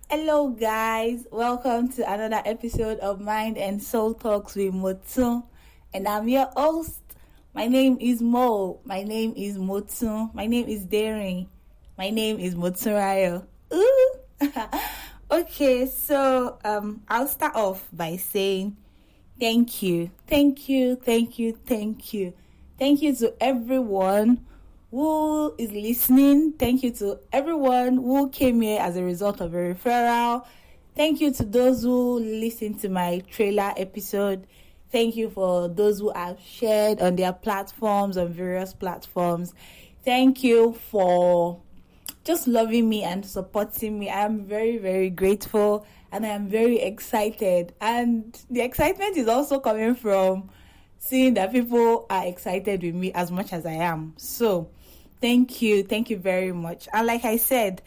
Hello guys, welcome to another episode of Mind and Soul Talks with Motun, and I'm your host. My name is Mo, my name is Motun, my name is Daring, my name is Moturayo. Ooh! Okay, so I'll start off by saying thank you to everyone who is listening. Thank you to everyone who came here as a result of a referral. Thank you to those who listened to my trailer episode. Thank you for those who have shared on their platforms, on various platforms. Thank you for just loving me and supporting me. I am very, very grateful and I am very excited. And the excitement is also coming from seeing that people are excited with me as much as I am. So, thank you very much. And like I said,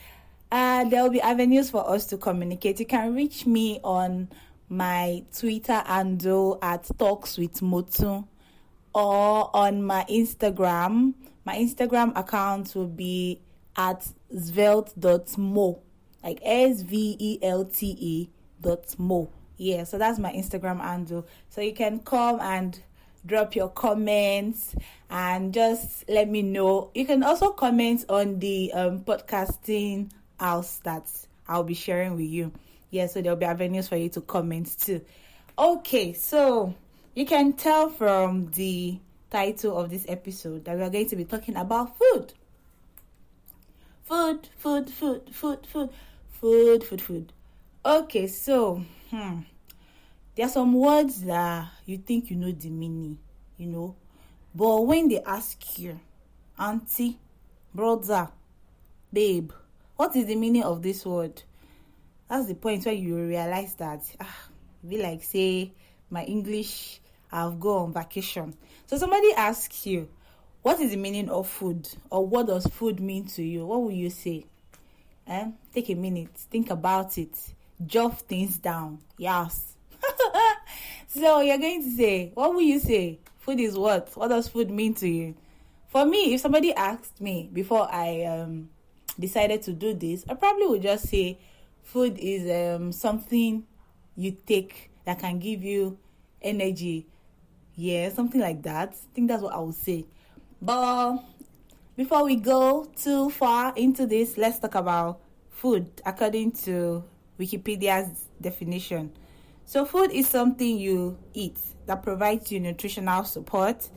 there will be avenues for us to communicate. You can reach me on my Twitter handle at Talks with Motu, or on my Instagram. My Instagram account will be at svelte.mo, like SVELTE.mo. Yeah, so that's my Instagram handle. So you can come and drop your comments and just let me know. You can also comment on the podcasting house that I'll be sharing with you. Yeah, so there'll be avenues for you to comment too. Okay, so you can tell from the title of this episode that we are going to be talking about food. Food. Okay, so there are some words that you think you know the meaning, but when they ask you, auntie, brother, babe, what is the meaning of this word? That's the point where you realize that be like, say, my English, I've gone on vacation. So somebody asks you, what is the meaning of food, or what does food mean to you? What will you say? Take a minute, think about it, jot things down. Yes. So you're going to say, what will you say? Food is what? What does food mean to you? For me, if somebody asked me before I decided to do this, I probably would just say food is something you take that can give you energy. Yeah, something like that. I think that's what I would say. But before we go too far into this, let's talk about food according to Wikipedia's definition. So food is something you eat that provides you nutritional support.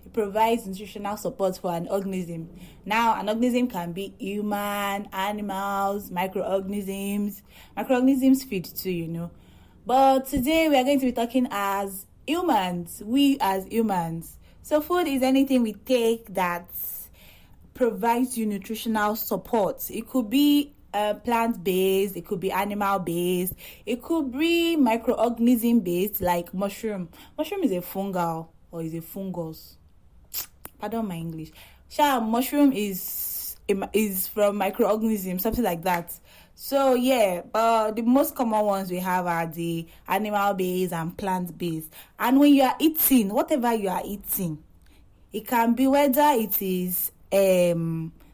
It provides nutritional support for an organism. Now, an organism can be human, animals, microorganisms. Microorganisms feed too, But today we are going to be talking as humans. We as humans. So food is anything we take that provides you nutritional support. It could be plant-based, it could be animal-based, it could be microorganism-based, like mushroom. Mushroom is a fungal or is a fungus. Pardon my English. Mushroom is from microorganisms, something like that. So yeah, but the most common ones we have are the animal-based and plant-based. And when you are eating, whatever you are eating, it can be whether it is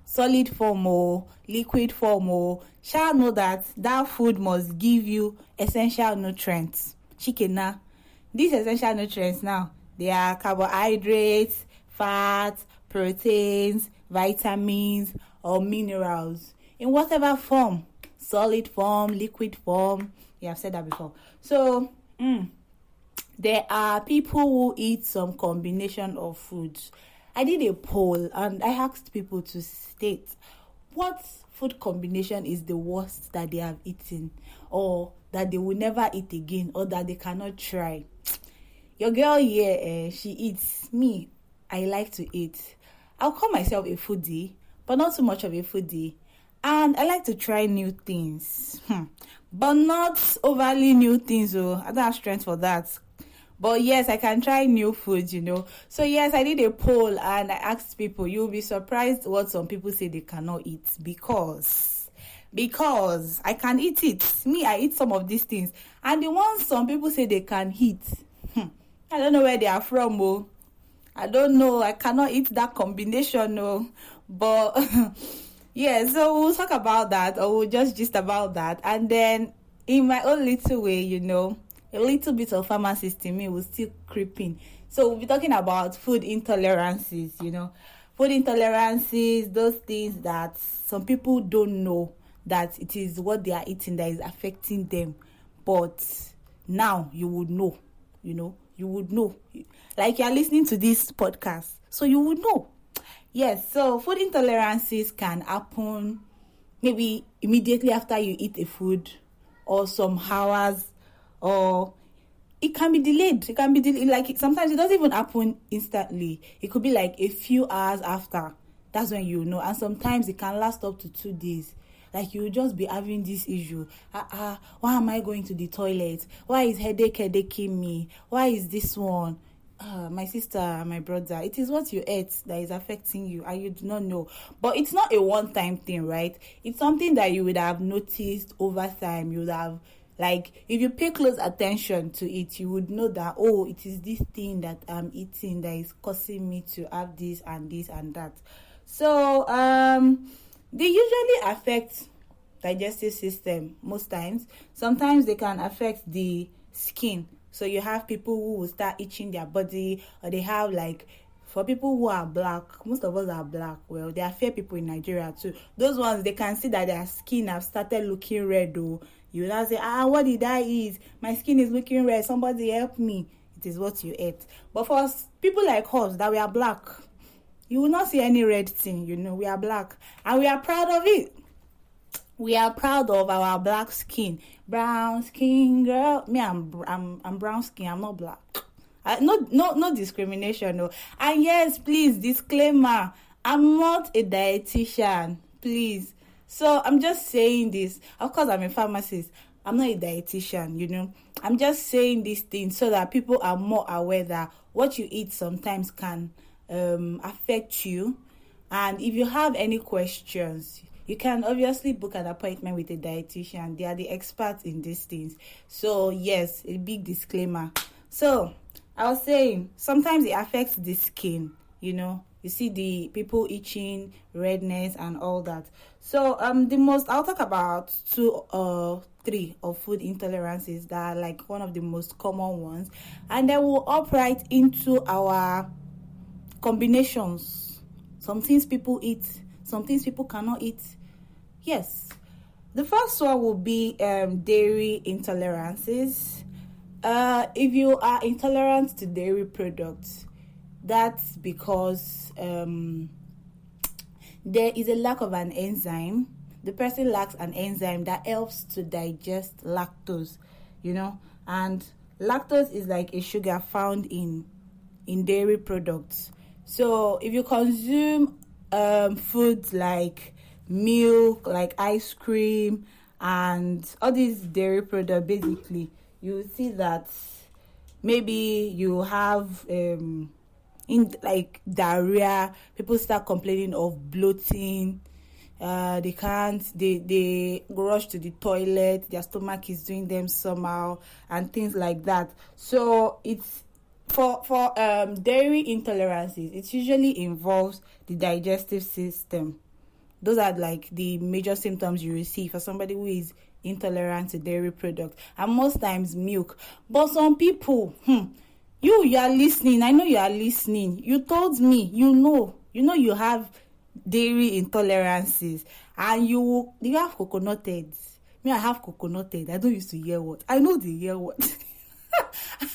solid form or liquid form, or know that food must give you essential nutrients. These essential nutrients now, they are carbohydrates, fats, proteins, vitamins, or minerals in whatever form, solid form, liquid form. Yeah, I've said that before. So there are people who eat some combination of foods. I did a poll and I asked people to state what food combination is the worst that they have eaten, or that they will never eat again, or that they cannot try. Your girl here, she eats. Me, I like to eat. I'll call myself a foodie, but not too much of a foodie. And I like to try new things, but not overly new things. I don't have strength for that. But yes, I can try new foods, So yes, I did a poll and I asked people. You'll be surprised what some people say they cannot eat because I can eat it. Me, I eat some of these things. And the ones some people say they can eat, I don't know where they are from. I don't know. I cannot eat that combination. But Yeah, so we'll talk about that, or we'll just about that. And then, in my own little way, a little bit of pharmacist in me will still creep in. So, we'll be talking about food intolerances, food intolerances, those things that some people don't know that it is what they are eating that is affecting them. But now you would know, you would know. Like you're listening to this podcast, so you would know. Yes, so food intolerances can happen maybe immediately after you eat a food, or some hours, or it can be delayed. It can be delayed. Like sometimes it doesn't even happen instantly. It could be like a few hours after. That's when you know. And sometimes it can last up to 2 days. Like you will just be having this issue. Why am I going to the toilet? Why is headache me? Why is this one? My sister, my brother, it is what you ate that is affecting you and you do not know. But it's not a one-time thing, right? It's something that you would have noticed over time. You would have, like, if you pay close attention to it, you would know that, oh, it is this thing that I'm eating that is causing me to have this and this and that. So, they usually affect digestive system most times. Sometimes they can affect the skin. So you have people who will start itching their body, or they have, like, for people who are black, most of us are black. Well, there are fair people in Nigeria too. Those ones, they can see that their skin have started looking red. Though you now say, what did I eat? My skin is looking red. Somebody help me. It is what you ate. But for people like us that we are black, you will not see any red thing. We are black and we are proud of it. We are proud of our black skin. Brown skin girl. Me, I'm brown skin. I'm not black. No discrimination. No. And yes, please, disclaimer. I'm not a dietitian. Please. So I'm just saying this. Of course, I'm a pharmacist. I'm not a dietitian. I'm just saying these things so that people are more aware that what you eat sometimes can affect you. And if you have any questions, you can obviously book an appointment with a dietitian. They are the experts in these things. So yes, a big disclaimer. So I was saying, sometimes it affects the skin, you see the people itching, redness and all that. So I'll talk about 3 of food intolerances that are like one of the most common ones, and then we'll hop right into our combinations. Some things people eat, some things people cannot eat. Yes. The first one will be dairy intolerances. If you are intolerant to dairy products, that's because there is a lack of an enzyme. The person lacks an enzyme that helps to digest lactose, and lactose is like a sugar found in dairy products. So if you consume foods like milk, like ice cream, and all these dairy products, basically, you will see that maybe you have in like diarrhea. People start complaining of bloating. They rush to the toilet, their stomach is doing them somehow, and things like that. So it's for dairy intolerances, it usually involves the digestive system. Those are like the major symptoms you receive for somebody who is intolerant to dairy products, and most times milk. But some people, you are listening. I know you are listening. You told me, you have dairy intolerances, and you have coconut heads. Me, I have coconut head. I don't used to hear what. I know the hear what.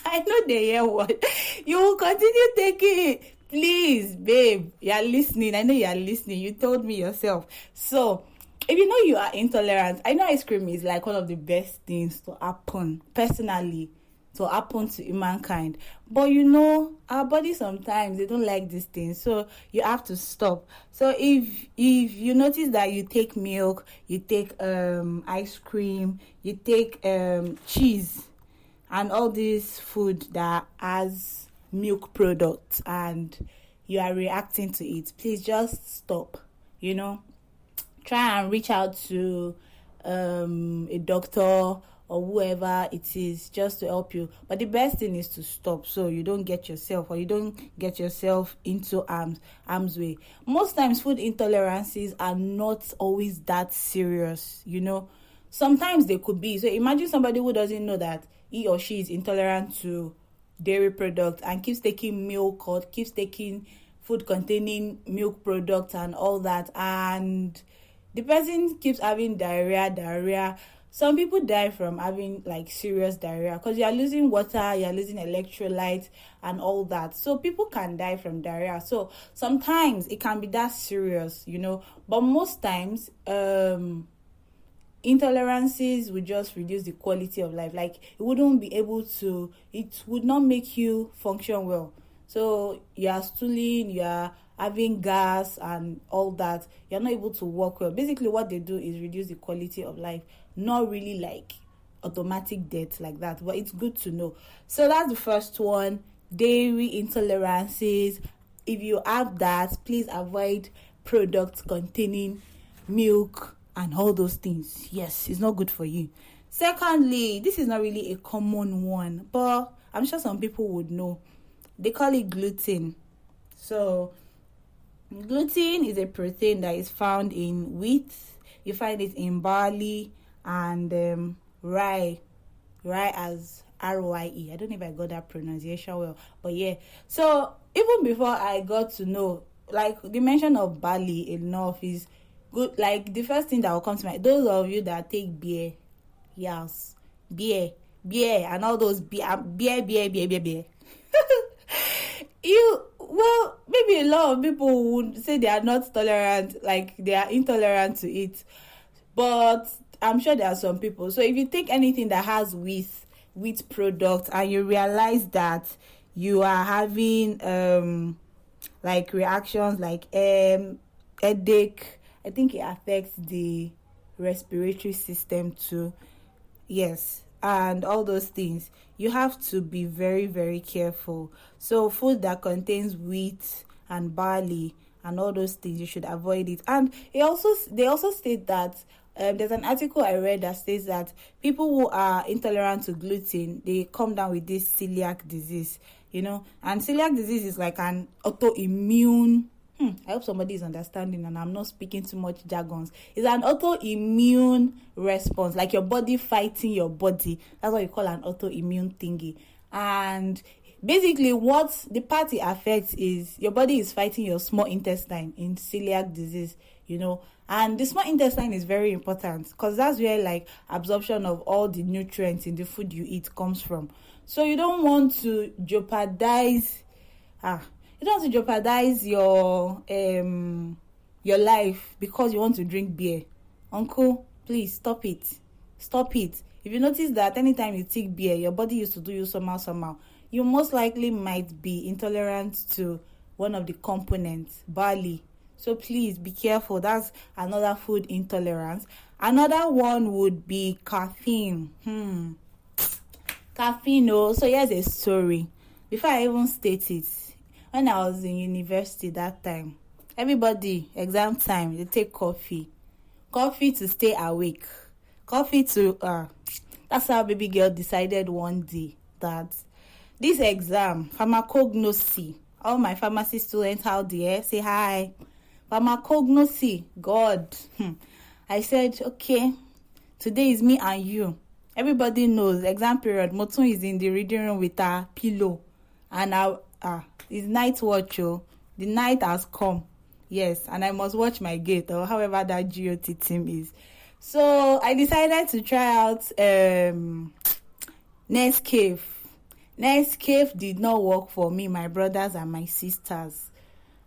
I know they hear what. You will continue taking it. Please, babe, you are listening. I know you are listening. You told me yourself. So, if you know you are intolerant, I know ice cream is like one of the best things to happen, personally, to happen to humankind. But our body sometimes, they don't like these things. So, you have to stop. So, if you notice that you take milk, you take ice cream, you take cheese, and all this food that has milk products, and you are reacting to it, please just stop. Try and reach out to a doctor or whoever it is, just to help you. But the best thing is to stop, so you don't get yourself into arm's way. Most times food intolerances are not always that serious, sometimes they could be. So imagine somebody who doesn't know that he or she is intolerant to dairy products and keeps taking milk or keeps taking food containing milk products and all that, and the person keeps having diarrhea. Some people die from having like serious diarrhea because you're losing water, you're losing electrolytes and all that. So people can die from diarrhea. So sometimes it can be that serious, but most times intolerances would just reduce the quality of life. Like it would not make you function well. So you are stooling, you are having gas and all that. You're not able to work well. Basically, what they do is reduce the quality of life. Not really like automatic death like that, but it's good to know. So that's the first one, dairy intolerances. If you have that, please avoid products containing milk and all those things. Yes, it's not good for you. Secondly, this is not really a common one, but I'm sure some people would know. They call it gluten. So gluten is a protein that is found in wheat. You find it in barley and rye as RYE. I don't know if I got that pronunciation well, but yeah. So even before I got to know, like the mention of barley enough is good. Like the first thing that will come to mind, those of you that take beer, yes, beer, and all those beer. Maybe a lot of people would say they are not tolerant, like they are intolerant to it, but I'm sure there are some people. So if you take anything that has wheat product and you realize that you are having like reactions like headache, I think it affects the respiratory system too. Yes, and all those things, you have to be very, very careful. So food that contains wheat and barley and all those things, you should avoid it. And they also state that there's an article I read that states that people who are intolerant to gluten, they come down with this celiac disease, and celiac disease is like an autoimmune. I hope somebody is understanding and I'm not speaking too much jargons. It's an autoimmune response, like your body fighting your body. That's what you call an autoimmune thingy. And basically what the part it affects is your body is fighting your small intestine in celiac disease, and the small intestine is very important because that's where like absorption of all the nutrients in the food you eat comes from. So you don't want to jeopardize your life because you want to drink beer. Uncle, please stop it. If you notice that anytime you take beer, your body used to do you somehow, you most likely might be intolerant to one of the components, barley. So please be careful. That's another food intolerance. Another one would be caffeine. Caffeine. So here's a story. Before I even state it, when I was in university that time, everybody, exam time, they take coffee to stay awake. That's how baby girl decided one day that this exam, pharmacognosy, all my pharmacy students out there, say hi. Pharmacognosy, God. I said, okay, today is me and you. Everybody knows, exam period, Motun is in the reading room with her pillow. And it's night watch, The night has come. Yes, and I must watch my gate, or however that GOT team is. So I decided to try out Nescafe. Nescafe did not work for me, my brothers and my sisters.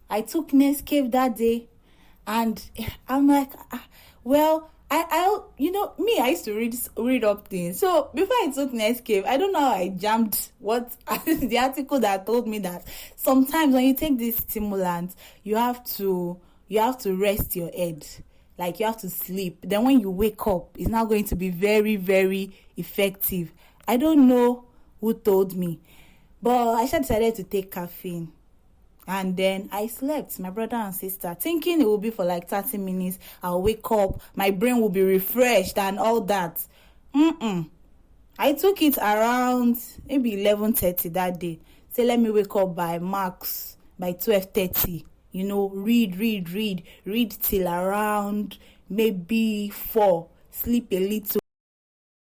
I took Nescafe that day, and I'm like, I I used to read up things. So before I took Nescafe, I don't know how I jammed what the article that told me that sometimes when you take this stimulant, you have to rest your head. Like you have to sleep. Then when you wake up, it's not going to be very, very effective. I don't know who told me, but I just decided to take caffeine. And then I slept, my brother and sister, thinking it will be for like 30 minutes. I'll wake up, my brain will be refreshed and all that. I took it around maybe 11:30 that day. Say let me wake up by max by 12:30. Read till around maybe 4. Sleep a little.